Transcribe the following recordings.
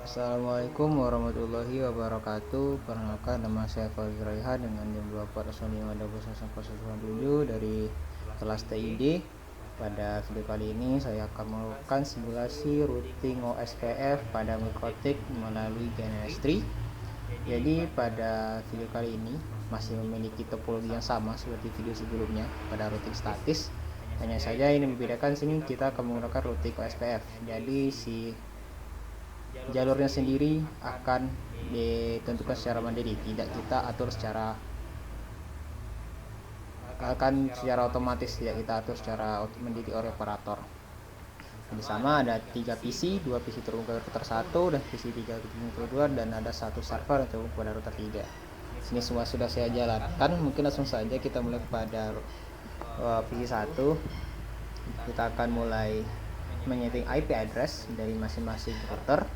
Assalamualaikum warahmatullahi wabarakatuh. Perkenalkan, nama saya Fauzi Raihan dengan NIM 2405201097 dari kelas TID. Pada video kali ini saya akan melakukan simulasi routing OSPF pada mikrotik melalui GNS3. Jadi pada video kali ini masih memiliki topologi yang sama seperti video sebelumnya pada routing statis. Hanya saja ini membedakan, sini kita akan menggunakan routing OSPF. Jadi jalurnya sendiri akan ditentukan secara mandiri, tidak kita atur secara otomatis, tidak kita atur secara mandiri oleh operator. Di sana ada 3 PC, 2 PC terhubung ke router 1 dan PC 3 terhubung ke 2, dan ada 1 server yang terhubung pada router 3. Sini semua sudah saya jalankan. Mungkin langsung saja kita mulai pada PC 1. Kita akan mulai menyeting IP address dari masing-masing router.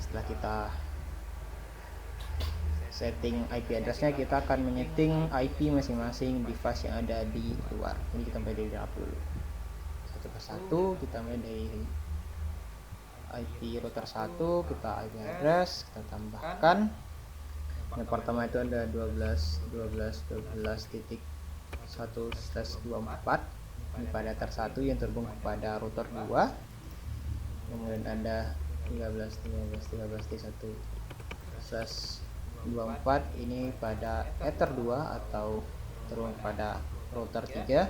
Setelah kita setting IP addressnya, kita akan menyeting IP masing-masing device yang ada di luar. Ini kita mulai dari dulu satu persatu. Kita mulai dari IP router 1, kita IP address kita tambahkan. Yang pertama itu ada 12.12.12.1/24. ini pada router 1 yang terhubung kepada router 2. Kemudian ada 13.13.13.1/24, ini pada ether 2 atau terhubung pada router 3.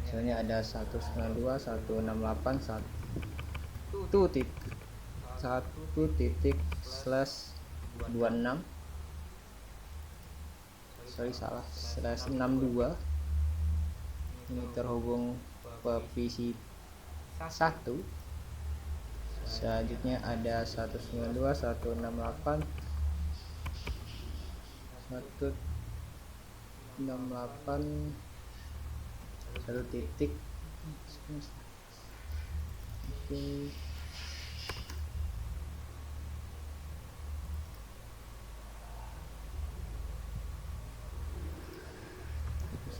Misalnya ada 192.168.1.1./26 /62. Ini terhubung ke PC 1. Selanjutnya ada 192.168.1.168 satu titik. Oke.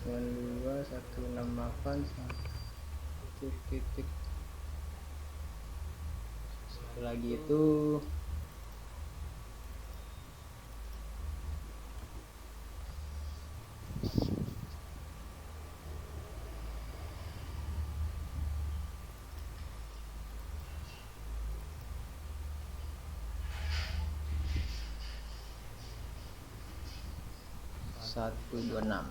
192.168.1 titik. Lagi itu satu dua enam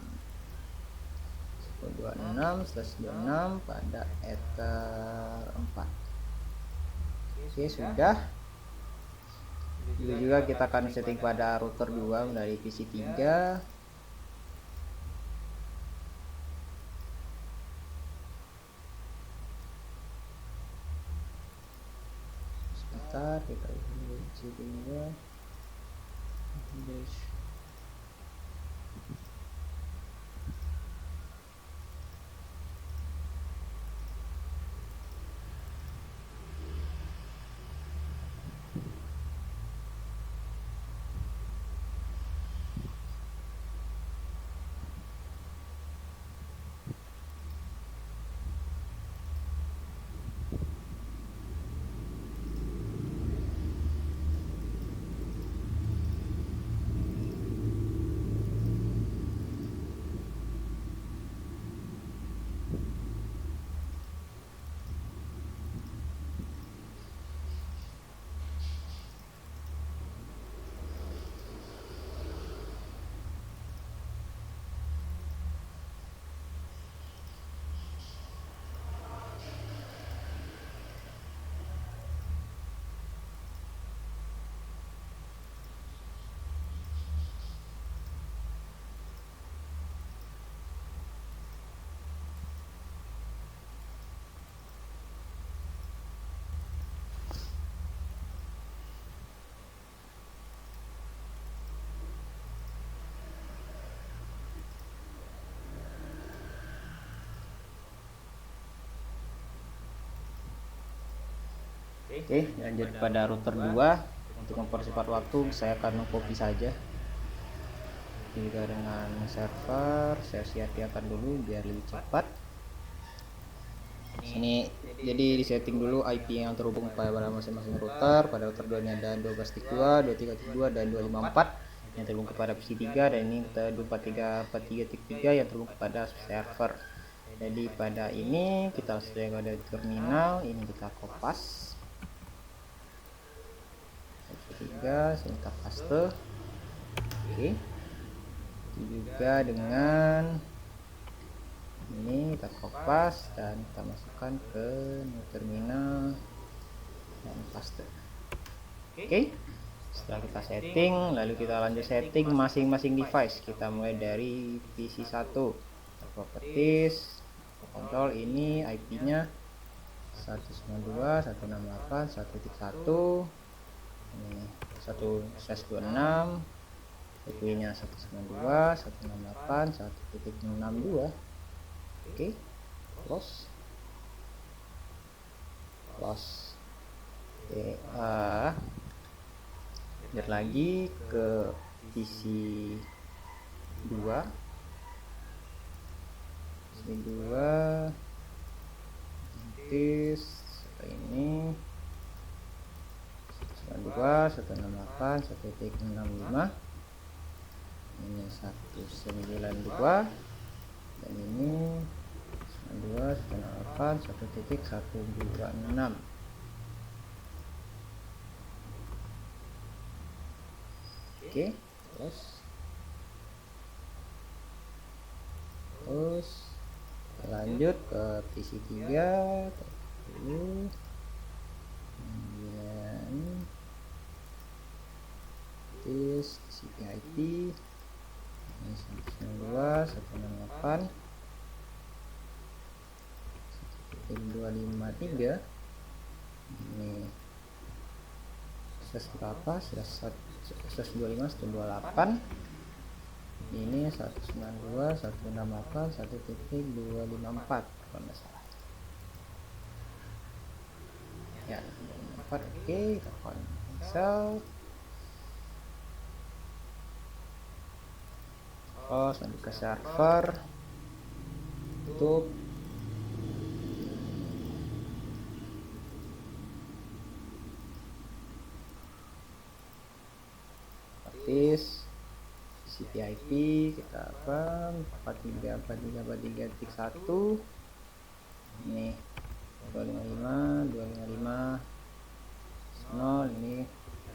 pada ether 4. Oke, sudah. Itu juga kita akan setting pada router 2 dari PC 3. Sebentar, kita lihat PC 3. Oke, lanjut pada router 2. Untuk mempercepat waktu, saya akan copy saja. Juga dengan server, saya siapkan dulu biar lebih cepat. Sini jadi disetting dulu IP yang terhubung pada masing-masing router. Pada router 2 ini ada 12.2, 23.2 dan 254 yang terhubung kepada PC 3, dan ini kita 243.43 yang terhubung kepada server. Jadi pada ini kita sudah ada terminal, ini kita kopas. 3 sini kita paste. Oke. Itu juga dengan ini kita kopas dan kita masukkan ke new terminal dan paste. Oke. Setelah kita setting, lalu kita lanjut setting masing-masing device. Kita mulai dari PC 1, properties, kontrol. Ini IP-nya 192.168.1.1, ini 1/26, IP-nya 192.168.1.62. Oke, close. Oke, lihat lagi ke PC 2, ini 192.168.1.65, ini 192, dan ini 192.168.1.126. Oke, terus lanjut ke PC 3 dulu, kemudian this CPIP ini 192.168.1.253, ini berapa? 125.128, ini 192.168.1.254 kalau nggak salah ya, 254. Oke, kita cancel. Lanjut ke server, tutup. CPIP kita apa 43.43.43.1, ini 255.255.0, ini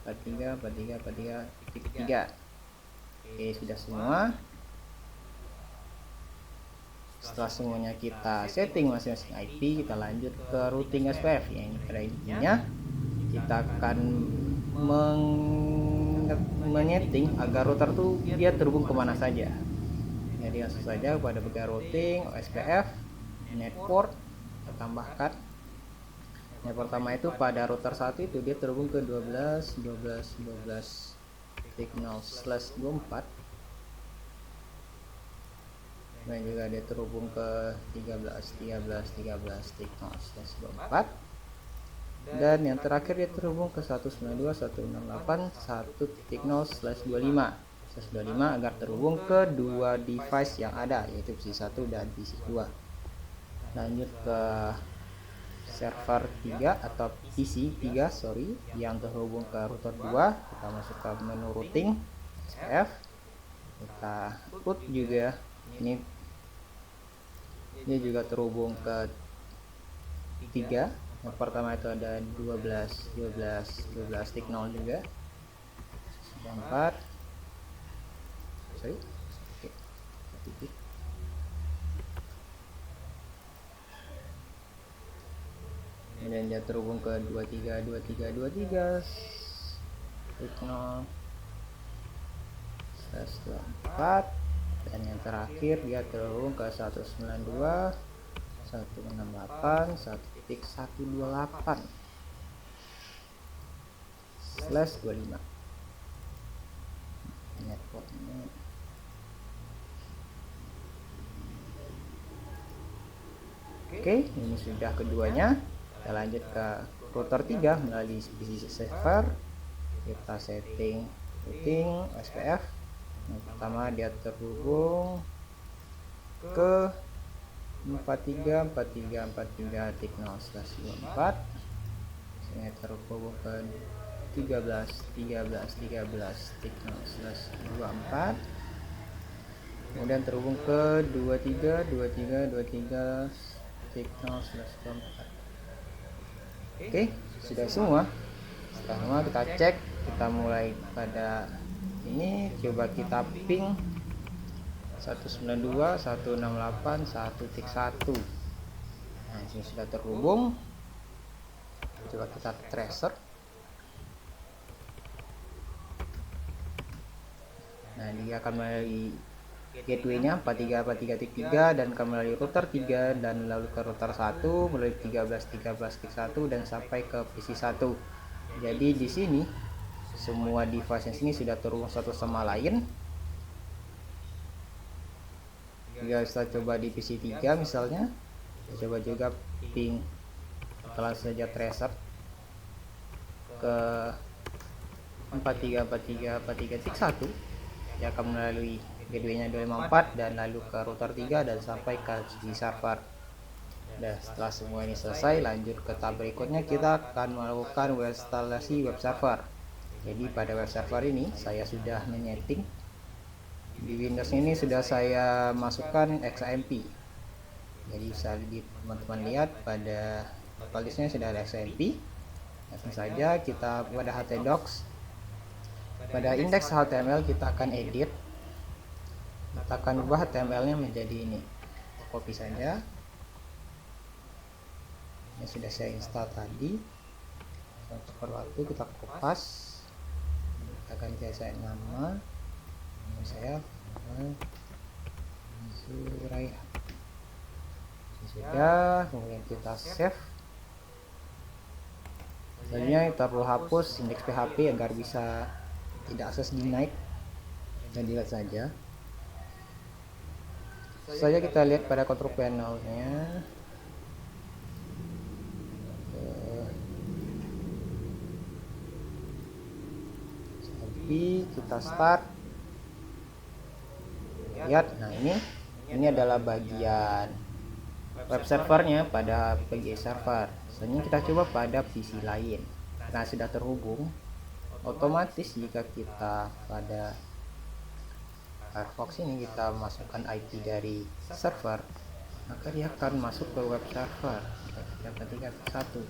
43.43.43.3. Oke, sudah semua. Setelah semuanya kita setting masing-masing IP, kita lanjut ke routing SPF. Yang ini pada intinya kita akan menyeting agar router tuh dia terhubung kemana saja. Jadi langsung saja pada bagian routing OSPF network kita tambahkan. Yang pertama itu pada router 1 itu dia terhubung ke 12 signal/24, dan juga dia terhubung ke 13 signal/24, dan yang terakhir dia terhubung ke 192.168.1.0/25 agar terhubung ke dua device yang ada, yaitu PC 1 dan PC 2. Lanjut ke server 3 atau PC 3 yang terhubung ke router 2, kita masuk ke menu routing SPF, kita put juga. Ini dia juga terhubung ke 3. Yang pertama itu ada 12 signal juga, 4 titik. Kemudian dia terhubung ke 23 signal /24, dan yang terakhir dia terhubung ke 192.168.1.25 network ini. Oke, ini sudah keduanya. Kita lanjut ke router 3 melalui PC server. Kita setting routing SPF. Yang pertama dia terhubung ke 434343.0/24. Saya terhubung ke 13 13 13 13.0/24. Kemudian terhubung ke 23 23 23 Oke, sudah semua. Setelah semua kita cek, kita mulai pada ini, coba kita ping 192.168.1.1. Nah, ini sudah terhubung. Coba kita tracer. Nah, dia akan melalui gateway-nya 4343.3 dan akan melalui router 3 dan lalu ke router 1 melalui 13.13.1 dan sampai ke PC 1. Jadi di sini semua device yang sini sudah terhubung satu sama lain. Jika kita coba di PC 3 misalnya, kita coba juga ping setelah saja tracer ke 4343.1, dia akan melalui gateway-nya 254 dan lalu ke router 3 dan sampai ke PC server. Dan setelah semua ini selesai, lanjut ke tab berikutnya, kita akan melakukan instalasi web server. Jadi pada web server ini saya sudah menyeting di Windows ini, sudah saya masukkan XAMPP. Jadi bisa teman-teman lihat pada listnya sudah ada XAMPP. Langsung saja kita pada htdocs, pada indeks HTML kita akan edit, kita akan ubah HTML nya menjadi ini, copy saja. Ini sudah saya install tadi. Untuk waktu kita kopas, kita ganti saya nama, saya Suraya. Sudah, kemudian kita save. Selanjutnya kita perlu hapus indeks PHP agar bisa tidak akses denied, dan dilihat saja. Kita lihat pada control panel-nya. Kita start. Lihat, nah ini adalah bagian web servernya pada PG server. Selanjutnya kita coba pada PC lain. Nah, sudah terhubung. Otomatis jika kita pada Firefox ini kita masukkan IP dari server, maka dia akan masuk ke web server 3.1.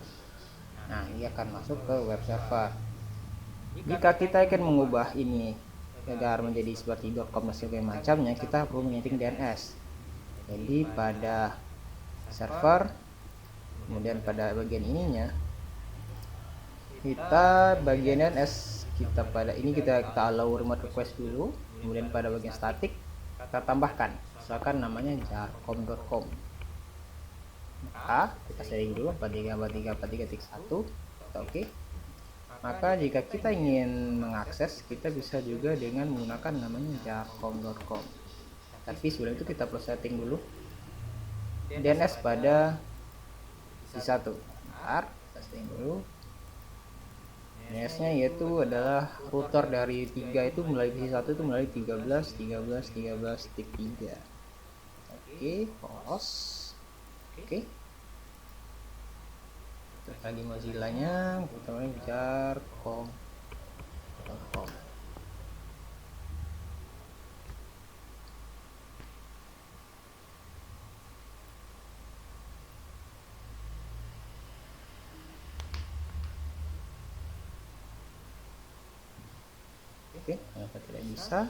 Nah, dia akan masuk ke web server. Jika kita ingin mengubah ini agar menjadi seperti .com dan sebagainya macamnya, kita perlu menyeting DNS. Jadi pada server, kemudian pada bagian ininya, kita bagian DNS kita pada ini kita allow remote request dulu. Kemudian pada bagian static kita tambahkan, misalkan namanya jarcom.com. Maka kita setting dulu 4343.1. Oke. Maka jika kita ingin mengakses, kita bisa juga dengan menggunakan namanya jarcom.com. Tapi sebelum itu kita perlu setting dulu DNS pada PC1. Bentar, kita setting dulu. DNS-nya yaitu adalah router dari 3 itu melalui PC1 itu melalui 13.13.13.3. Oke, pause. Oke. Lagi Mozilla-nya, kita mulai jarcom.com. Oke, kenapa tidak bisa?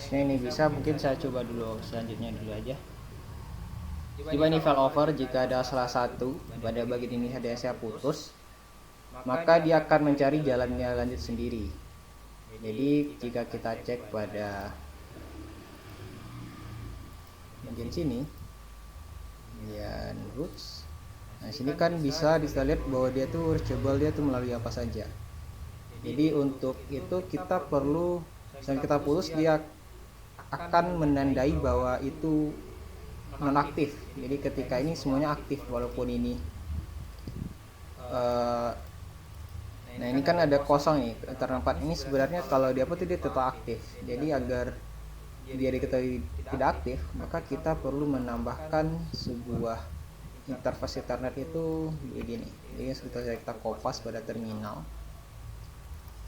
harusnya ini bisa. Mungkin saya coba dulu selanjutnya dulu aja. Coba ini failover, jika ada salah satu pada bagian ini ada yang saya putus, maka dia akan mencari jalannya lanjut sendiri. Jadi jika kita cek pada bagian sini, bagian roots, nah sini kan bisa lihat bahwa dia tuh reachable, dia tuh melalui apa saja. Jadi untuk itu kita perlu, misalnya kita putus, dia akan menandai bahwa itu nonaktif. Jadi ketika ini semuanya aktif, walaupun ini nah ini kan ada kosong nih, antara 4 ini sebenarnya kalau dia apa tuh dia tetap aktif. Jadi agar dia diketahui tidak aktif, maka kita perlu menambahkan sebuah interface Ethernet itu begini. Jadi seperti kita kopas pada terminal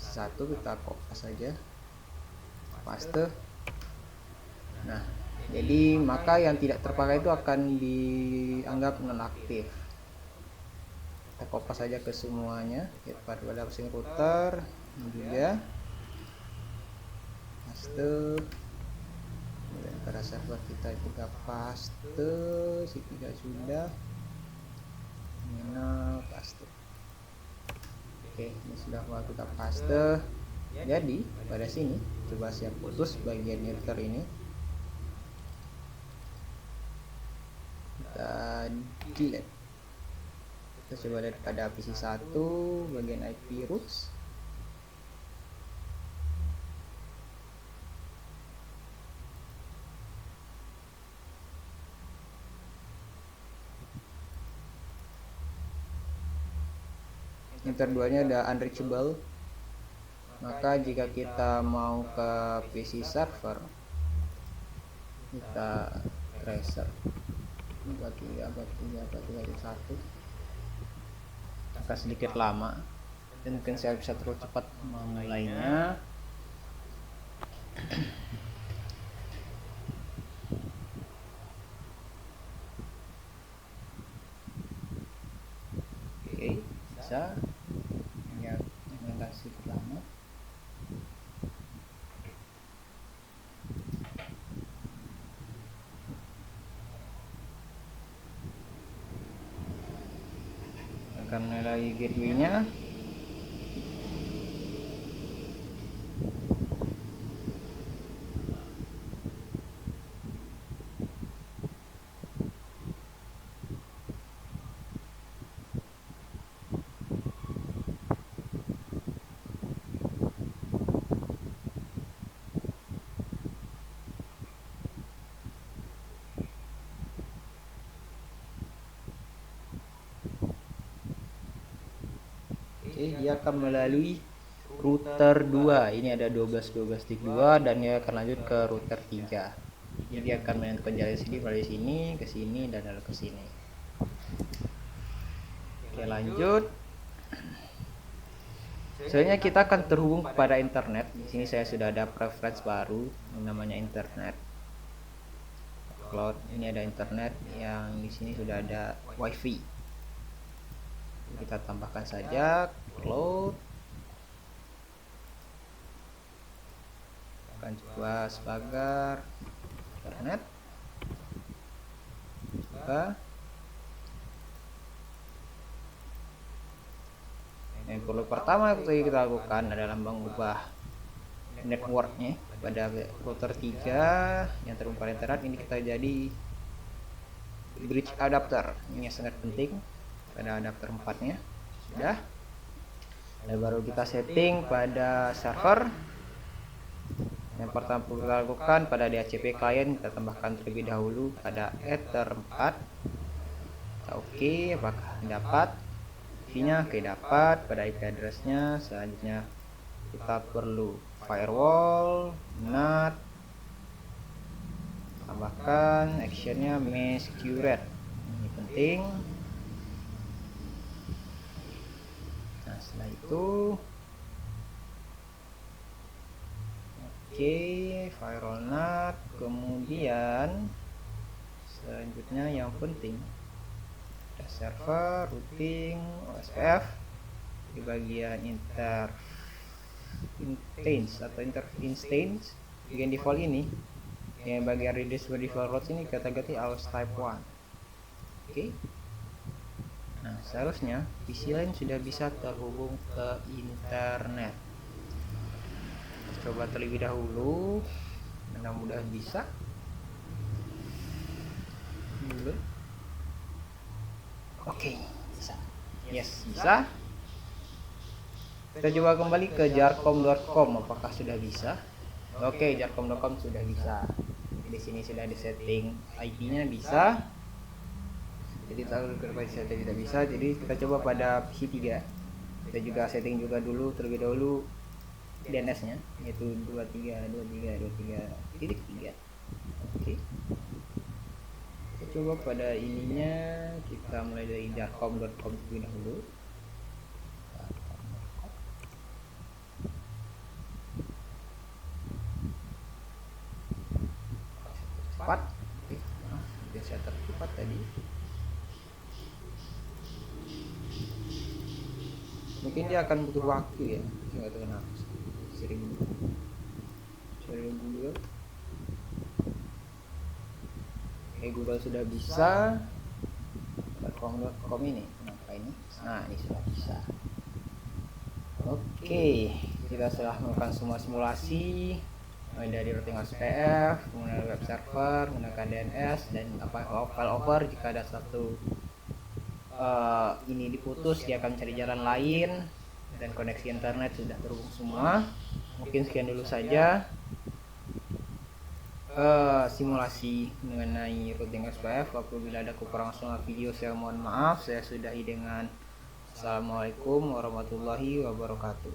satu, kita kopas saja, paste. Nah, jadi maka yang tidak terpakai itu akan dianggap nonaktif. Kita kopas saja ke semuanya, kita pada mesin router juga, paste. Dan pada server kita juga paste, si tidak sudah, terminal paste. Oke, ini sudah kita paste. Jadi pada sini coba saya putus bagian router ini. Delete. Kita coba lihat pada PC 1 bagian IP roots. Yang keduanya ada unreachable. Maka jika kita mau ke PC server, kita tracer bagi satu, akan sedikit lama dan mungkin saya bisa terlalu cepat memulainya. Oke, bisa ya, agak sedikit lama. Akan mulai gateway-nya. Dia akan melalui router 2. Ini ada 12 stick 2 dan dia akan lanjut ke router 3. Jadi dia akan menentukan jalan sini dari sini ke sini dan lalu ke sini. Oke, lanjut. Selanjutnya kita akan terhubung kepada internet. Di sini saya sudah ada preference baru yang namanya internet cloud. Ini ada internet yang di sini sudah ada wifi. Kita tambahkan saja cloud. Akan coba sebagai internet. Coba. Yang perlu pertama kita lakukan adalah mengubah networknya pada router 3 yang terhubung pada internet. Ini kita jadi bridge adapter. Ini yang sangat penting pada adapter 4-nya. Sudah. Dan baru kita setting pada server. Yang pertama perlu kita lakukan pada DHCP client, kita tambahkan terlebih dahulu pada Ether 4. Kita oke, apakah dapat? V-nya oke, dapat. Pada IP address-nya selanjutnya kita perlu firewall, NAT, tambahkan action-nya mesh curate. Ini penting. Nah, setelah itu oke, firewall NAT, kemudian selanjutnya yang penting ada server, routing, OSPF di bagian instance atau instance bagian default ini, yang bagian reduce by default routes ini kita ganti aus type 1. Oke. Nah, seharusnya PC lain sudah bisa terhubung ke internet. Coba terlebih dahulu, mudah-mudahan bisa. Oke, bisa. Yes, bisa. Kita coba kembali ke jarcom.com, apakah sudah bisa? Oke, jarcom.com sudah bisa. Di sini sudah disetting IP-nya bisa. Jadi kalau tidak bisa, jadi kita coba pada PC 3. Kita juga setting juga dulu terlebih dahulu DNS-nya, yaitu 23.23.23.3. Oke. Kita coba pada ininya, kita mulai dari jarcom.com terlebih dahulu. Cepat. Oke, saya tercepat tadi. Mungkin dia akan butuh waktu ya, nggak tahu kenapa. Sering Google. Oke, Google sudah bisa. Jarcom.com ini, kenapa ini? Nah, ini sudah bisa. Oke, kita sudah melakukan semua simulasi, mulai dari routing SPF, menggunakan web server, menggunakan DNS, dan file-over. Jika ada satu ini diputus, dia akan cari jalan lain, dan koneksi internet sudah terhubung semua. Mungkin sekian dulu saja simulasi mengenai routing SPF. Apabila ada kekurangan soal video, saya mohon maaf. Saya sudahi dengan Assalamualaikum warahmatullahi wabarakatuh.